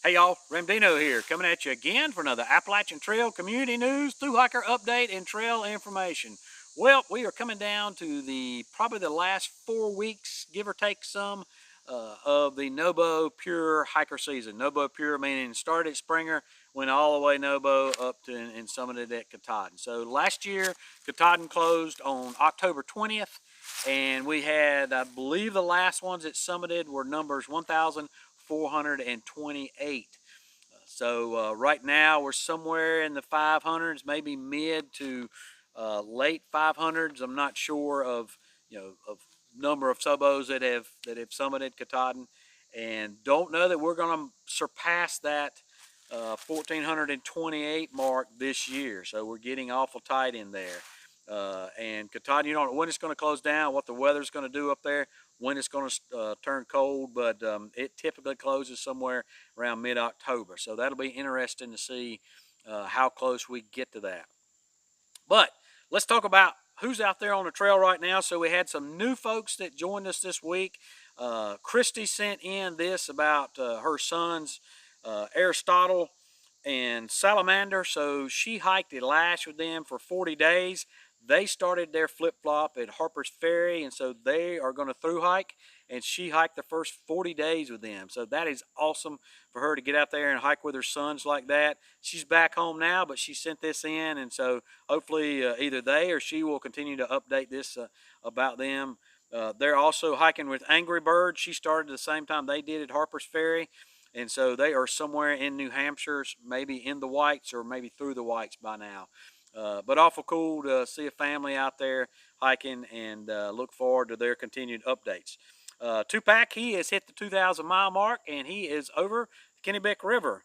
Hey y'all, Ramdino here, coming at you again for another Appalachian Trail community news, thru hiker update, and trail information. Well, we are coming down to probably the last 4 weeks, give or take some, of the Nobo Pure hiker season. Nobo Pure meaning started at Springer, went all the way Nobo up to and summited at Katahdin. So last year, Katahdin closed on October 20th, and we had, I believe the last ones that summited were numbers 1,428. So right now we're somewhere in the 500s, maybe mid to late 500s. I'm not sure of of number of subos that have summited Katahdin, and don't know that we're going to surpass that 1,428 mark this year. So we're getting awful tight in there. And Katahdin, you don't know when it's going to close down, what the weather's going to do up there, when it's going to turn cold, but it typically closes somewhere around mid-October. So that'll be interesting to see how close we get to that. But let's talk about who's out there on the trail right now. So we had some new folks that joined us this week. Christy sent in this about her sons, Aristotle and Salamander. So she hiked a lash with them for 40 days. They started their flip-flop at Harper's Ferry, and so they are going to thru hike, and she hiked the first 40 days with them. So that is awesome for her to get out there and hike with her sons like that. She's back home now, but she sent this in, and so hopefully either they or she will continue to update this about them. They're also hiking with Angry Bird. She started at the same time they did at Harper's Ferry. And so they are somewhere in New Hampshire, maybe in the Whites or maybe through the Whites by now. But awful cool to see a family out there hiking, and look forward to their continued updates. Zpacks, he has hit the 2,000 mile mark, and he is over the Kennebec River.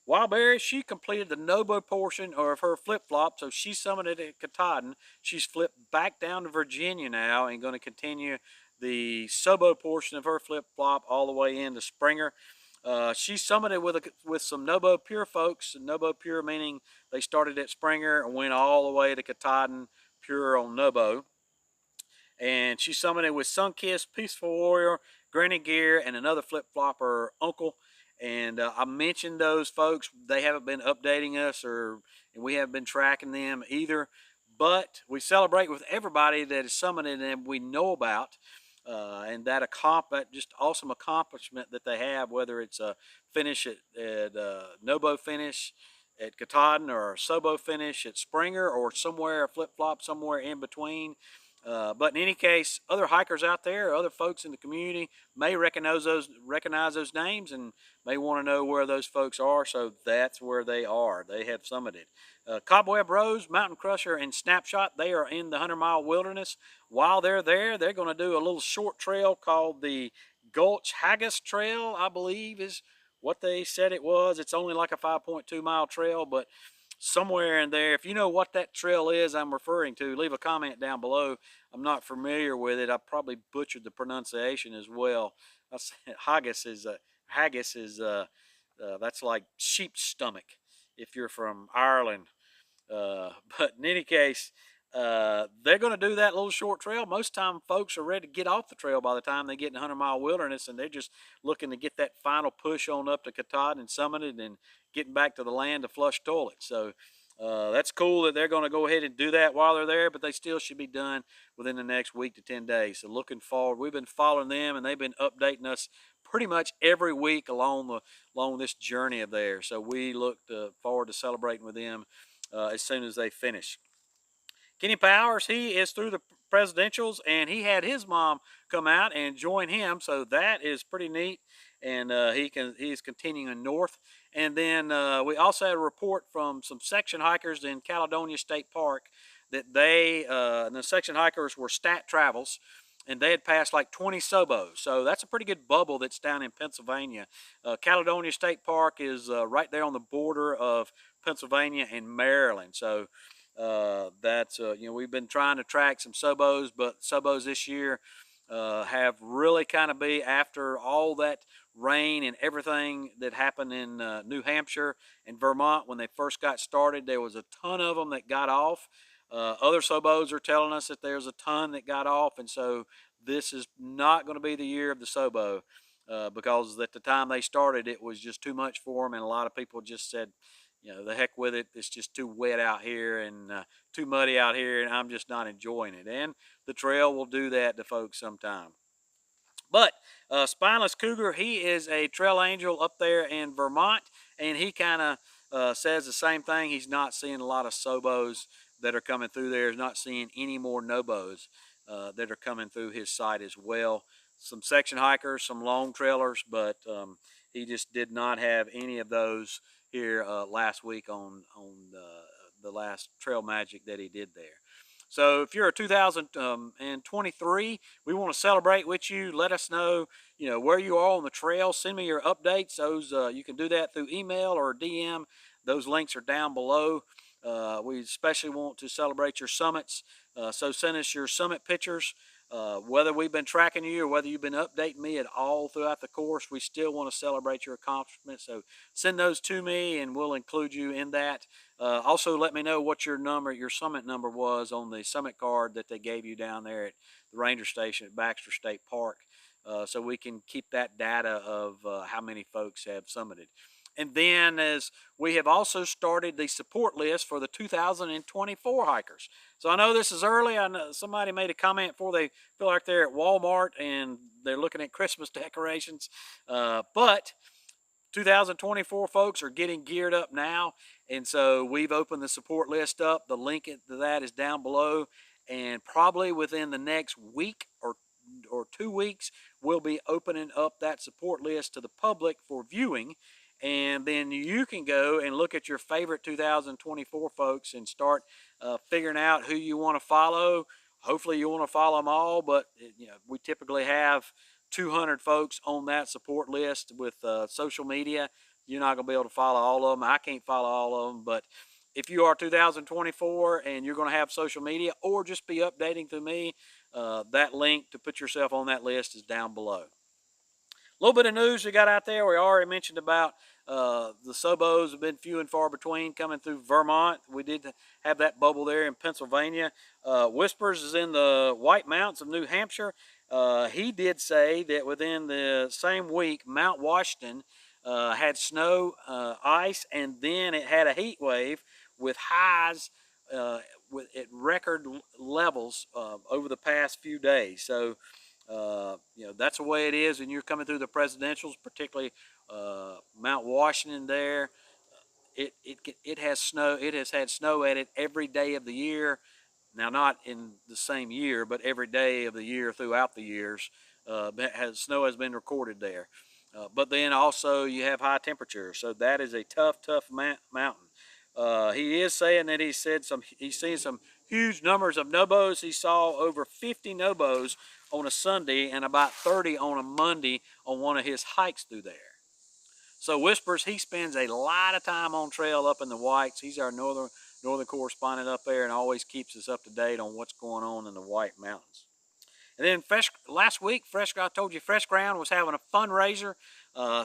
Wildberry, she completed the Nobo portion of her flip-flop, so she summited at Katahdin. She's flipped back down to Virginia now and going to continue the Sobo portion of her flip-flop all the way into Springer. She summited with some Nobo Pure folks. Nobo Pure meaning they started at Springer and went all the way to Katahdin Pure on Nobo. And she summited with Sunkiss, Peaceful Warrior, Granny Gear, and another flip-flopper, Uncle. And I mentioned those folks. They haven't been updating us, and we haven't been tracking them either. But we celebrate with everybody that is summited and we know about. And that just awesome accomplishment that they have, whether it's a finish at Nobo finish at Katahdin, or a Sobo finish at Springer, or somewhere a flip-flop somewhere in between. But in any case, other hikers out there, other folks in the community may recognize those names and may want to know where those folks are. So that's where they are. They have summited. Cobweb Rose, Mountain Crusher, and Snapshot, they are in the 100-mile wilderness. While they're there, they're going to do a little short trail called the Gulch Haggis Trail, I believe is what they said it was. It's only like a 5.2-mile trail, but somewhere in there, if you know what that trail is I'm referring to, leave a comment down below. I'm not familiar with it. I probably butchered the pronunciation as well. I said haggis is that's like sheep's stomach if you're from Ireland. But in any case, they're going to do that little short trail. Most time folks are ready to get off the trail by the time they get in the 100-mile wilderness, and they're just looking to get that final push on up to Katahdin and summited and getting back to the land to flush toilets. So that's cool that they're going to go ahead and do that while they're there, but they still should be done within the next week to 10 days. So looking forward. We've been following them, and they've been updating us pretty much every week along this journey of theirs. So we look forward to celebrating with them as soon as they finish. Kenny Powers, he is through the presidentials, and he had his mom come out and join him, so that is pretty neat. And he's continuing north. And then we also had a report from some section hikers in Caledonia State Park that the section hikers were stat travels, and they had passed like 20 Sobos. So that's a pretty good bubble that's down in Pennsylvania. Caledonia State Park is right there on the border of Pennsylvania and Maryland. So that's we've been trying to track some Sobos, but Sobos this year have really kind of be after all that rain and everything that happened in New Hampshire and Vermont when they first got started. There was a ton of them that got off. Other Sobos are telling us that there's a ton that got off, and so this is not going to be the year of the Sobo. because at the time they started, it was just too much for them, and a lot of people just said, you know, the heck with it. It's just too wet out here and too muddy out here, and I'm just not enjoying it. And the trail will do that to folks sometime. But Spineless Cougar, he is a trail angel up there in Vermont, and he kind of says the same thing. He's not seeing a lot of sobos that are coming through there. He's not seeing any more nobos that are coming through his site as well. Some section hikers, some long trailers, but he just did not have any of those here last week on the last Trail Magic that he did there. So if you're a 2023, we want to celebrate with you. Let us know, you know, where you are on the trail. Send me your updates. Those you can do that through email or DM. Those links are down below. We especially want to celebrate your summits. So send us your summit pictures. Whether we've been tracking you or whether you've been updating me at all throughout the course, we still want to celebrate your accomplishments. So send those to me and we'll include you in that. Also, let me know what your summit number was on the summit card that they gave you down there at the ranger station at Baxter State Park, so we can keep that data of how many folks have summited. And then, as we have also started the support list for the 2024 hikers. So I know this is early. I know somebody made a comment before they feel like they're at Walmart and they're looking at Christmas decorations, but 2024 folks are getting geared up now, and so we've opened the support list up. The link to that is down below, and probably within the next week or 2 weeks, we'll be opening up that support list to the public for viewing, and then you can go and look at your favorite 2024 folks and start figuring out who you want to follow. Hopefully you want to follow them all, but you know, we typically have 200 folks on that support list with social media. You're not going to be able to follow all of them. I can't follow all of them, but if you are 2024 and you're going to have social media or just be updating through me, that link to put yourself on that list is down below. A little bit of news we got out there. We already mentioned about the Sobos have been few and far between coming through Vermont. We did have that bubble there in Pennsylvania. Whispers is in the White Mountains of New Hampshire. He did say that within the same week, Mount Washington had snow, ice, and then it had a heat wave with highs at record levels over the past few days. So you know, that's the way it is when you're coming through the presidentials, particularly Mount Washington there. It has snow. It has had snow at it every day of the year. Now, not in the same year, but every day of the year throughout the years, snow has been recorded there. But then also you have high temperatures, so that is a tough mountain. He is saying that he's seen some huge numbers of nobos. He saw over 50 nobos on a Sunday and about 30 on a Monday on one of his hikes through there. So Whispers, he spends a lot of time on trail up in the Whites. He's our northern correspondent up there and always keeps us up to date on what's going on in the White Mountains. And then last week, I told you Fresh Ground was having a fundraiser.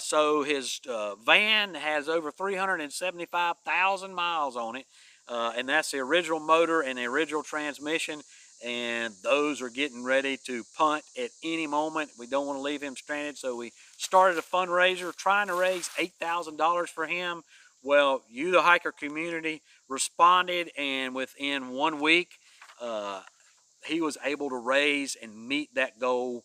So his van has over 375,000 miles on it. And that's the original motor and the original transmission. And those are getting ready to punt at any moment. We don't want to leave him stranded. So we started a fundraiser trying to raise $8,000 for him. Well, you, the hiker community, responded, and within 1 week, he was able to raise and meet that goal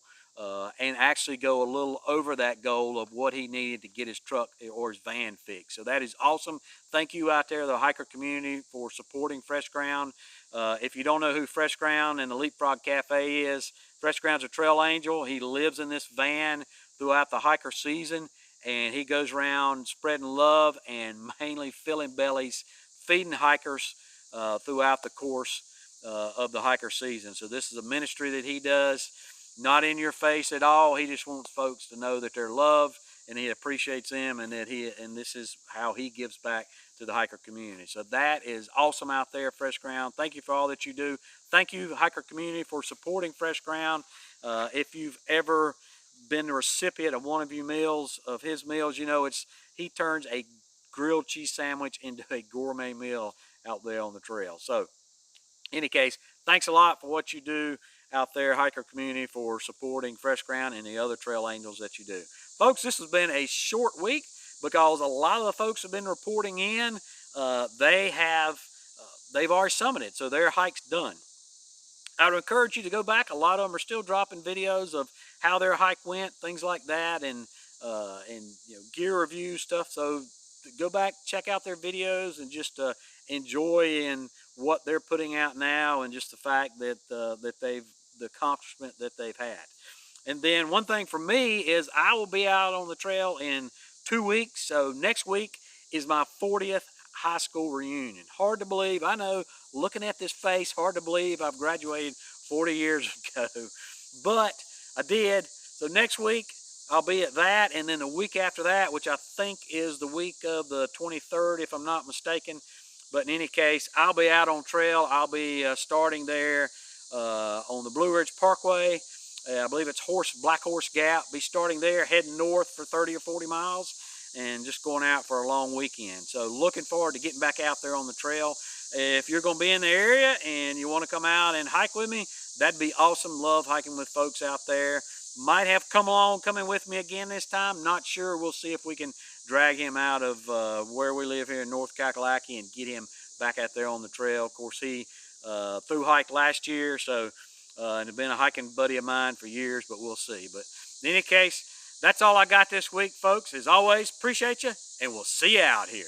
and actually go a little over that goal of what he needed to get his truck or his van fixed. So that is awesome. Thank you out there, the hiker community, for supporting Fresh Ground. If you don't know who Fresh Ground and the Leapfrog Cafe is, Fresh Ground's a trail angel. He lives in this van throughout the hiker season, and he goes around spreading love and mainly filling bellies, feeding hikers throughout the course of the hiker season. So this is a ministry that he does, not in your face at all. He just wants folks to know that they're loved and he appreciates them, and that this is how he gives back to the hiker community. So that is awesome out there, Fresh Ground. Thank you for all that you do. Thank you, hiker community, for supporting Fresh Ground. If you've ever been the recipient of one of his meals, you know he turns a grilled cheese sandwich into a gourmet meal out there on the trail. So in any case, thanks a lot for what you do out there, hiker community, for supporting Fresh Ground and the other trail angels that you do. Folks, this has been a short week because a lot of the folks have been reporting in. They've already summited, so their hike's done. I would encourage you to go back. A lot of them are still dropping videos of how their hike went, things like that, and gear review stuff. So go back, check out their videos, and just enjoy in what they're putting out now, and just the fact that the accomplishment that they've had. And then one thing for me is I will be out on the trail in 2 weeks. So next week is my 40th high school reunion. Hard to believe, I know, looking at this face, hard to believe I've graduated 40 years ago, but I did. So next week I'll be at that, and then the week after that, which I think is the week of the 23rd, if I'm not mistaken. But in any case, I'll be out on trail. I'll be starting there on the Blue Ridge Parkway. I believe it's Black Horse Gap. Be starting there, heading north for 30 or 40 miles, and just going out for a long weekend. So looking forward to getting back out there on the trail. If you're going to be in the area and you want to come out and hike with me, that'd be awesome. Love hiking with folks out there. Might have coming with me again this time. Not sure. We'll see if we can drag him out of where we live here in North Kakalaki and get him back out there on the trail. Of course, he through hike last year, so and has been a hiking buddy of mine for years, but we'll see. But in any case, that's all I got this week, folks. As always, appreciate you, and we'll see you out here.